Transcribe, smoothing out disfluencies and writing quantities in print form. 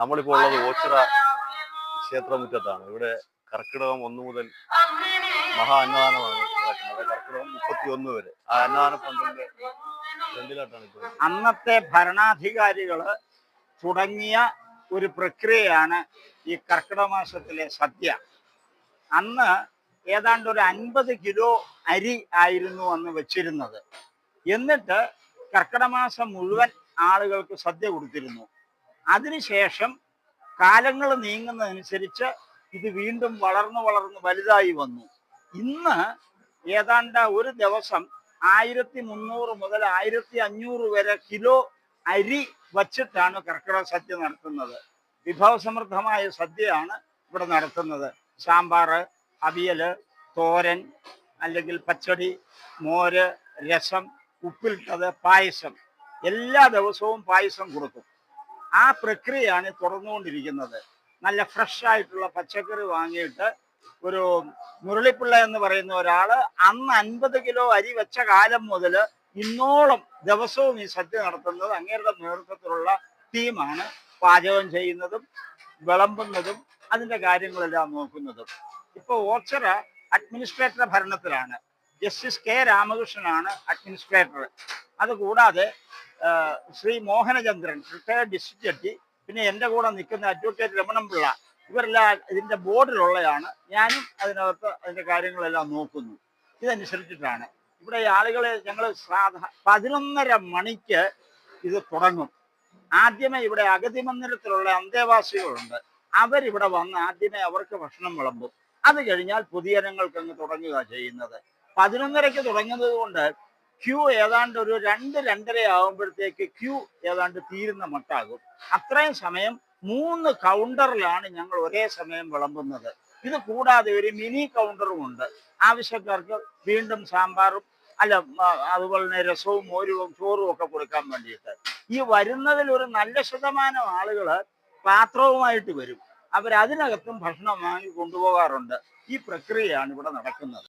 നമ്മളിപ്പോൾ ഉള്ളത് ഓച്ചിറ ക്ഷേത്രമുറ്റത്താണ്. ഇവിടെ കർക്കിടകം 1 മുതൽ മഹാ അന്നദാനമാണ് നടക്കുന്നത്. കർക്കിടകം 31 വരെ. ആ അന്നദാന പന്തലിന്റെ ഫ്രണ്ടിലായിട്ടാണ് ഇപ്പോൾ. അന്നത്തെ ഭരണാധികാരികൾ തുടങ്ങിയ ഒരു പ്രക്രിയയാണ് ഈ കർക്കിടക മാസത്തിലെ സദ്യ. അന്ന് ഏതാണ്ട് ഒരു 50 കിലോ അരി ആയിരുന്നു അന്ന് വെച്ചിരുന്നത്. എന്നിട്ട് കർക്കിടക മാസം മുഴുവൻ ആളുകൾക്ക് സദ്യ കൊടുത്തിരുന്നു. അതിനുശേഷം കാലങ്ങൾ നീങ്ങുന്നതനുസരിച്ച് ഇത് വീണ്ടും വളർന്നു വലുതായി വന്നു. ഇന്ന് ഏതാണ്ട് ഒരു ദിവസം 1300 മുതൽ 1500 വരെ കിലോ അരി വച്ചിട്ടാണ് കർക്കിടക സദ്യ നടത്തുന്നത്. വിഭവസമൃദ്ധമായ സദ്യയാണ് ഇവിടെ നടത്തുന്നത്. സാമ്പാർ, അവിയൽ, തോരൻ, അല്ലെങ്കിൽ പച്ചടി, മോര്, രസം, ഉപ്പിലിട്ടത്, പായസം. എല്ലാ ദിവസവും പായസം കൊടുക്കും. ആ പ്രക്രിയയാണ് തുടർന്നുകൊണ്ടിരിക്കുന്നത്. നല്ല ഫ്രഷ് ആയിട്ടുള്ള പച്ചക്കറി വാങ്ങിയിട്ട് ഒരു മുരളിപ്പിള്ള എന്ന് പറയുന്ന ഒരാള് അന്ന് 50 കിലോ അരി വെച്ച കാലം മുതൽ ഇന്നോളം ദിവസവും ഈ സദ്യ നടത്തുന്നത് അങ്ങേരുടെ നേതൃത്വത്തിലുള്ള ടീമാണ് പാചകം ചെയ്യുന്നതും വിളമ്പുന്നതും അതിൻ്റെ കാര്യങ്ങളെല്ലാം നോക്കുന്നതും. ഇപ്പോൾ ഓച്ചിറ അഡ്മിനിസ്ട്രേറ്റർ ഭരണത്തിലാണ്. ജസ്റ്റിസ് കെ രാമകൃഷ്ണനാണ് അഡ്മിനിസ്ട്രേറ്റർ. അതുകൂടാതെ Shri Mohanachandran retired district judge, പിന്നെ എൻ്റെ കൂടെ നിൽക്കുന്ന അഡ്വക്കേറ്റ് രമണൻ പിള്ള, ഇവരെല്ലാം ഇതിൻ്റെ ബോർഡിലുള്ളതാണ്. ഞാനും അതിൻ്റെ കാര്യങ്ങളെല്ലാം നോക്കുന്നു. ഇതനുസരിച്ചിട്ടാണ് ഇവിടെ ഈ ആളുകളെ ഞങ്ങൾ 11:30 മണിക്ക് ഇത് തുടങ്ങും. ആദ്യമേ ഇവിടെ അഗതി മന്ദിരത്തിലുള്ള അന്തേവാസികളുണ്ട്. അവരിവിടെ വന്ന് ആദ്യമേ അവർക്ക് ഭക്ഷണം വിളമ്പും. അത് കഴിഞ്ഞാൽ പൊതുജനങ്ങൾക്ക് അങ്ങ് തുടങ്ങുക ചെയ്യുന്നത്. 11:30 തുടങ്ങുന്നത് കൊണ്ട് ക്യൂ ഏതാണ്ട് ഒരു 2-2:30 ആകുമ്പോഴത്തേക്ക് ക്യൂ ഏതാണ്ട് തീരുന്ന മട്ടാകും. അത്രയും സമയം 3 കൗണ്ടറിലാണ് ഞങ്ങൾ ഒരേ സമയം വിളമ്പുന്നത്. ഇത് കൂടാതെ ഒരു മിനി കൗണ്ടറും ഉണ്ട്. ആവശ്യക്കാർക്ക് വീണ്ടും സാമ്പാറും അതുപോലെ തന്നെ രസവും മോരും ചോറും ഒക്കെ കൊടുക്കാൻ വേണ്ടിയിട്ട്. ഈ വരുന്നതിൽ ഒരു നല്ല ശതമാനം ആളുകൾ പാത്രവുമായിട്ട് വരും. അവരതിനകത്തും ഭക്ഷണം വാങ്ങി കൊണ്ടുപോകാറുണ്ട്. ഈ പ്രക്രിയയാണ് ഇവിടെ നടക്കുന്നത്.